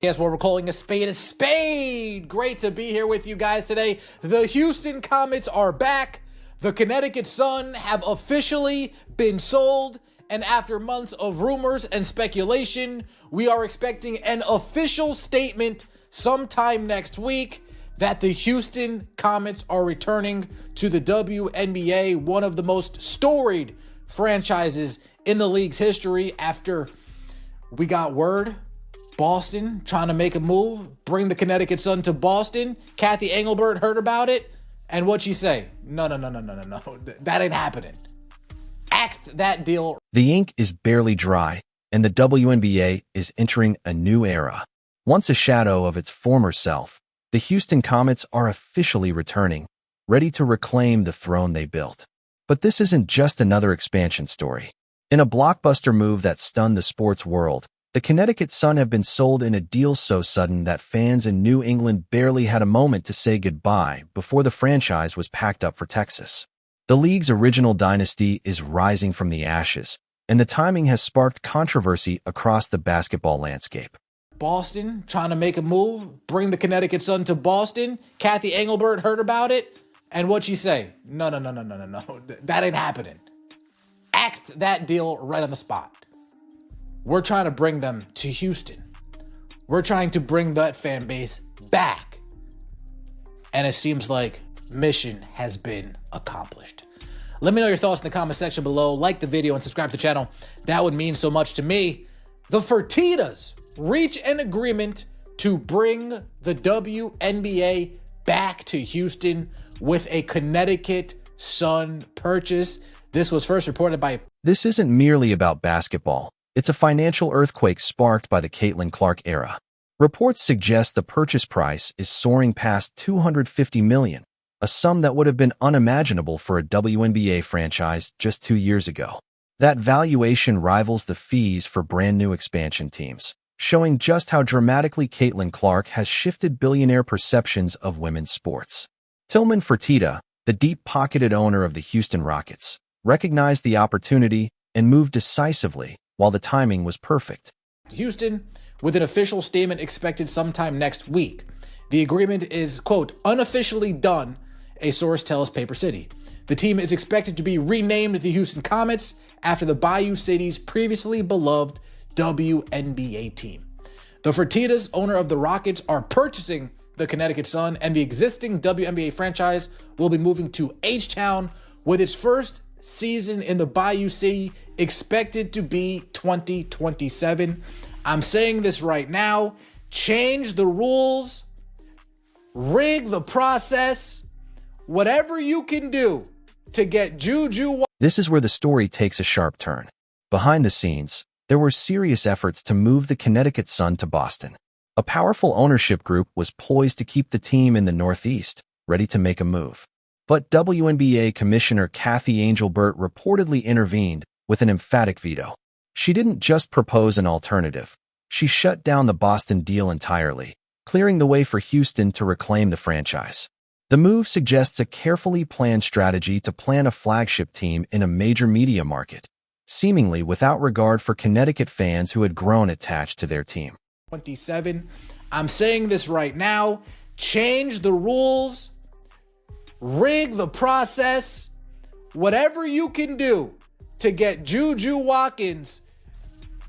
Guess what we're calling a spade a spade. Great to be here with you guys today. The Houston Comets are back. The Connecticut Sun have officially been sold. And after months of rumors and speculation, we are expecting an official statement sometime next week that the Houston Comets are returning to the WNBA, one of the most storied franchises in the league's history, after we got word Boston trying to make a move, bring the Connecticut Sun to Boston. Kathy Engelbert heard about it, and what'd she say? No. That ain't happening. Axe that deal. The ink is barely dry, and the WNBA is entering a new era. Once a shadow of its former self, the Houston Comets are officially returning, ready to reclaim the throne they built. But this isn't just another expansion story. In a blockbuster move that stunned the sports world, the Connecticut Sun have been sold in a deal so sudden that fans in New England barely had a moment to say goodbye before the franchise was packed up for Texas. The league's original dynasty is rising from the ashes, and the timing has sparked controversy across the basketball landscape. Boston trying to make a move, bring the Connecticut Sun to Boston. Kathy Engelbert heard about it, and what'd she say? No. That ain't happening. Axed that deal right on the spot. We're trying to bring them to Houston. We're trying to bring that fan base back. And it seems like mission has been accomplished. Let me know your thoughts in the comment section below. Like the video and subscribe to the channel. That would mean so much to me. The Fertittas reach an agreement to bring the WNBA back to Houston with a Connecticut Sun purchase. This was first reported by... This isn't merely about basketball. It's a financial earthquake sparked by the Caitlin Clark era. Reports suggest the purchase price is soaring past $250 million, a sum that would have been unimaginable for a WNBA franchise just 2 years ago. That valuation rivals the fees for brand new expansion teams, showing just how dramatically Caitlin Clark has shifted billionaire perceptions of women's sports. Tillman Fertitta, the deep-pocketed owner of the Houston Rockets, recognized the opportunity and moved decisively while the timing was perfect. Houston, with an official statement expected sometime next week. The agreement is, quote, unofficially done, a source tells Paper City. The team is expected to be renamed the Houston Comets after the Bayou City's previously beloved WNBA team. The Fertittas, owner of the Rockets, are purchasing the Connecticut Sun, and the existing WNBA franchise will be moving to H-Town, with its first season in the Bayou City expected to be 2027. I'm saying this right now. Change the rules, rig the process, whatever you can do to get Juju. This is where the story takes a sharp turn. Behind the scenes, there were serious efforts to move the Connecticut Sun to Boston. A powerful ownership group was poised to keep the team in the Northeast, ready to make a move. But WNBA Commissioner Kathy Engelbert reportedly intervened with an emphatic veto. She didn't just propose an alternative. She shut down the Boston deal entirely, clearing the way for Houston to reclaim the franchise. The move suggests a carefully planned strategy to plan a flagship team in a major media market, seemingly without regard for Connecticut fans who had grown attached to their team. 27. I'm saying this right now. Change the rules, rig the process, whatever you can do to get Juju Watkins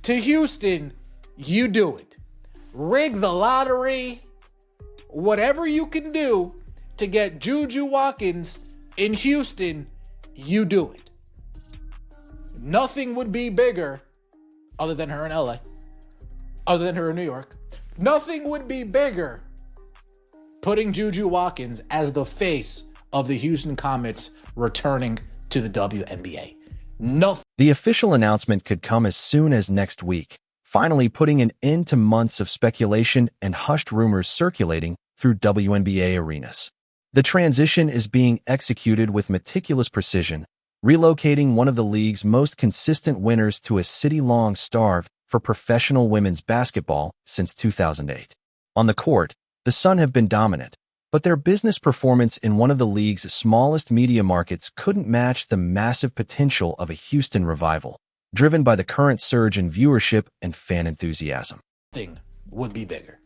to Houston, you do it. Rig the lottery, whatever you can do to get Juju Watkins in Houston, you do it. Nothing would be bigger, other than her in LA, other than her in New York. Nothing would be bigger putting Juju Watkins as the face of the Houston Comets returning to the WNBA. Nothing. The official announcement could come as soon as next week, finally putting an end to months of speculation and hushed rumors circulating through WNBA arenas. The transition is being executed with meticulous precision, relocating one of the league's most consistent winners to a city-long starve for professional women's basketball since 2008. On the court, the Sun have been dominant, but their business performance in one of the league's smallest media markets couldn't match the massive potential of a Houston revival, driven by the current surge in viewership and fan enthusiasm. would be bigger.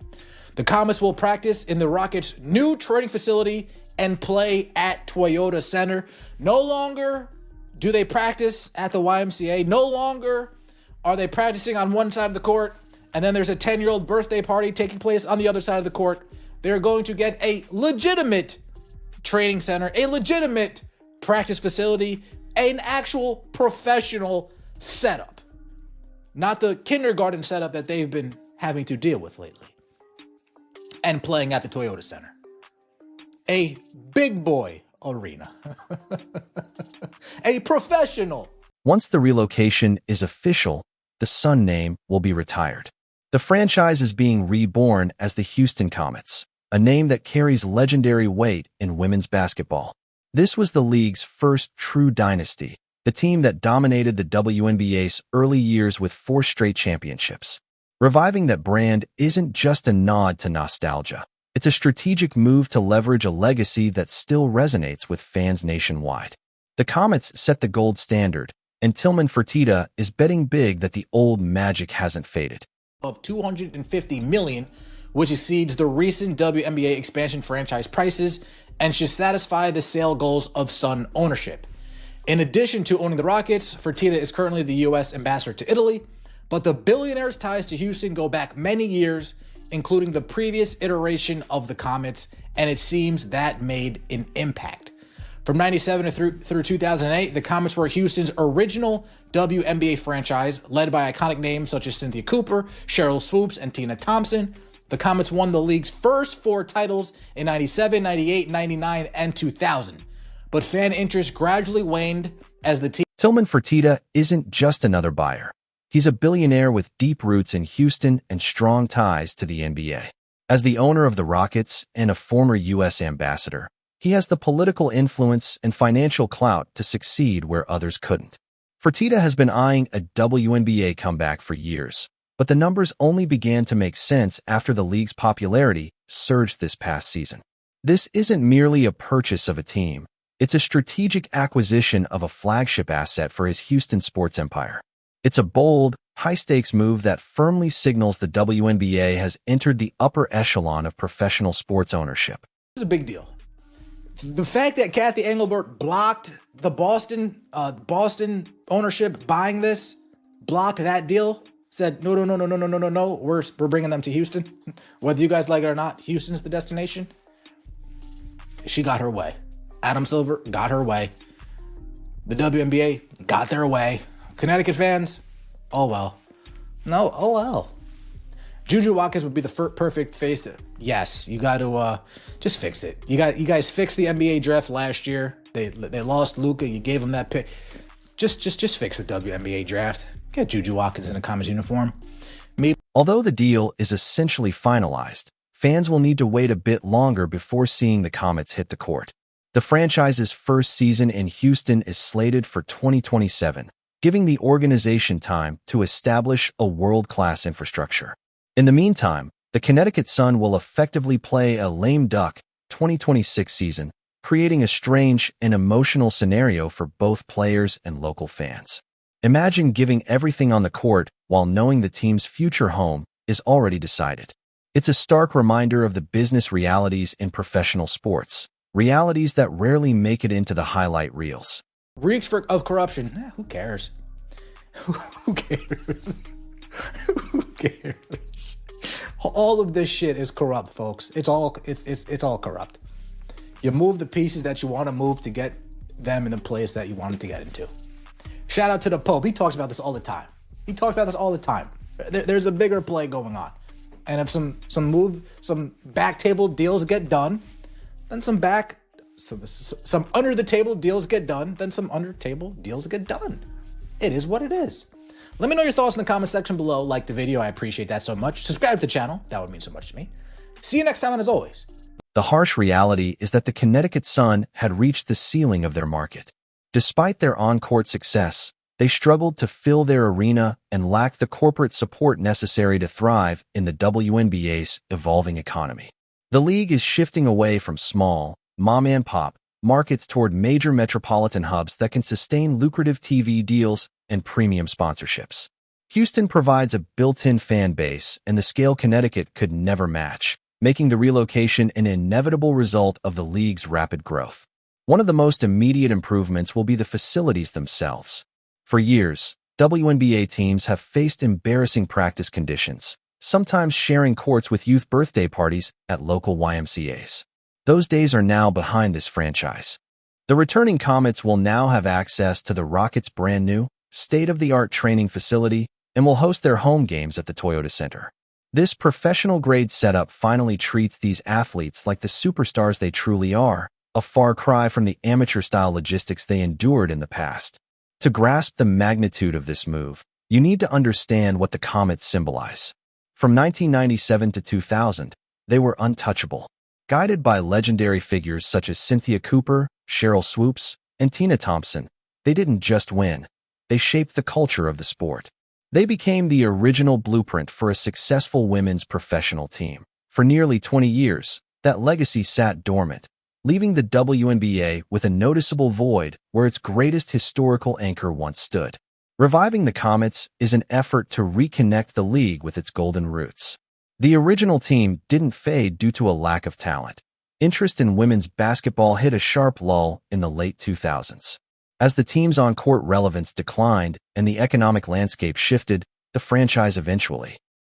The Comets will practice in the Rockets' new training facility and play at Toyota Center. No longer do they practice at the YMCA. No longer are they practicing on one side of the court and then there's a 10-year-old birthday party taking place on the other side of the court. They're going to get a legitimate training center, a legitimate practice facility, an actual professional setup. Not the kindergarten setup that they've been having to deal with lately. And playing at the Toyota Center. A big boy arena. A professional. Once the relocation is official, the Sun name will be retired. The franchise is being reborn as the Houston Comets, a name that carries legendary weight in women's basketball. This was the league's first true dynasty, the team that dominated the WNBA's early years with 4 straight championships. Reviving that brand isn't just a nod to nostalgia. It's a strategic move to leverage a legacy that still resonates with fans nationwide. The Comets set the gold standard, and Tillman Fertitta is betting big that the old magic hasn't faded. Of $250 million, which exceeds the recent WNBA expansion franchise prices and should satisfy the sale goals of Sun ownership. In addition to owning the Rockets, Fertitta is currently the U.S. ambassador to Italy, but the billionaire's ties to Houston go back many years, including the previous iteration of the Comets, and it seems that made an impact. From 97 through 2008, the Comets were Houston's original WNBA franchise, led by iconic names such as Cynthia Cooper, Cheryl Swoops, and Tina Thompson. The Comets won the league's first 4 titles in 97, 98, 99, and 2000. But fan interest gradually waned as the team... Tillman Fertitta isn't just another buyer. He's a billionaire with deep roots in Houston and strong ties to the NBA. As the owner of the Rockets and a former U.S. ambassador, he has the political influence and financial clout to succeed where others couldn't. Fertitta has been eyeing a WNBA comeback for years, but the numbers only began to make sense after the league's popularity surged this past season. This isn't merely a purchase of a team. It's a strategic acquisition of a flagship asset for his Houston sports empire. It's a bold, high-stakes move that firmly signals the WNBA has entered the upper echelon of professional sports ownership. This is a big deal. The fact that Kathy Engelbert blocked the Boston ownership buying this, blocked that deal, said, no, we're bringing them to Houston. Whether you guys like it or not, Houston's the destination. She got her way. Adam Silver got her way. The WNBA got their way. Connecticut fans, oh well. No, oh well. Juju Watkins would be the perfect face to... Yes, you got to just fix it. You guys fixed the NBA draft last year. They lost Luka. You gave them that pick. Just fix the WNBA draft. Get Juju Watkins in a Comets uniform. Although the deal is essentially finalized, fans will need to wait a bit longer before seeing the Comets hit the court. The franchise's first season in Houston is slated for 2027, giving the organization time to establish a world-class infrastructure. In the meantime, the Connecticut Sun will effectively play a lame duck 2026 season, creating a strange and emotional scenario for both players and local fans. Imagine giving everything on the court while knowing the team's future home is already decided. It's a stark reminder of the business realities in professional sports, realities that rarely make it into the highlight reels. Reeks of corruption. Who cares? Who cares? Who cares? All of this shit is corrupt, folks. It's all corrupt. You move the pieces that you want to move to get them in the place that you wanted to get into. Shout out to the Pope. He talks about this all the time. There's a bigger play going on. And if some back table deals get done, then some under the table deals get done, then some under table deals get done. It is what it is. Let me know your thoughts in the comment section below. Like the video, I appreciate that so much. Subscribe to the channel, that would mean so much to me. See you next time, and as always. The harsh reality is that the Connecticut Sun had reached the ceiling of their market. Despite their on-court success, they struggled to fill their arena and lacked the corporate support necessary to thrive in the WNBA's evolving economy. The league is shifting away from small, mom-and-pop markets toward major metropolitan hubs that can sustain lucrative TV deals and premium sponsorships. Houston provides a built-in fan base, and the scale Connecticut could never match, making the relocation an inevitable result of the league's rapid growth. One of the most immediate improvements will be the facilities themselves. For years, WNBA teams have faced embarrassing practice conditions, sometimes sharing courts with youth birthday parties at local YMCAs. Those days are now behind this franchise. The returning Comets will now have access to the Rockets' brand-new, state-of-the-art training facility and will host their home games at the Toyota Center. This professional-grade setup finally treats these athletes like the superstars they truly are, a far cry from the amateur-style logistics they endured in the past. To grasp the magnitude of this move, you need to understand what the Comets symbolize. From 1997 to 2000, they were untouchable. Guided by legendary figures such as Cynthia Cooper, Cheryl Swoops, and Tina Thompson, they didn't just win. They shaped the culture of the sport. They became the original blueprint for a successful women's professional team. For nearly 20 years, that legacy sat dormant, leaving the WNBA with a noticeable void where its greatest historical anchor once stood. Reviving the Comets is an effort to reconnect the league with its golden roots. The original team didn't fade due to a lack of talent. Interest in women's basketball hit a sharp lull in the late 2000s. As the team's on-court relevance declined and the economic landscape shifted, the franchise eventually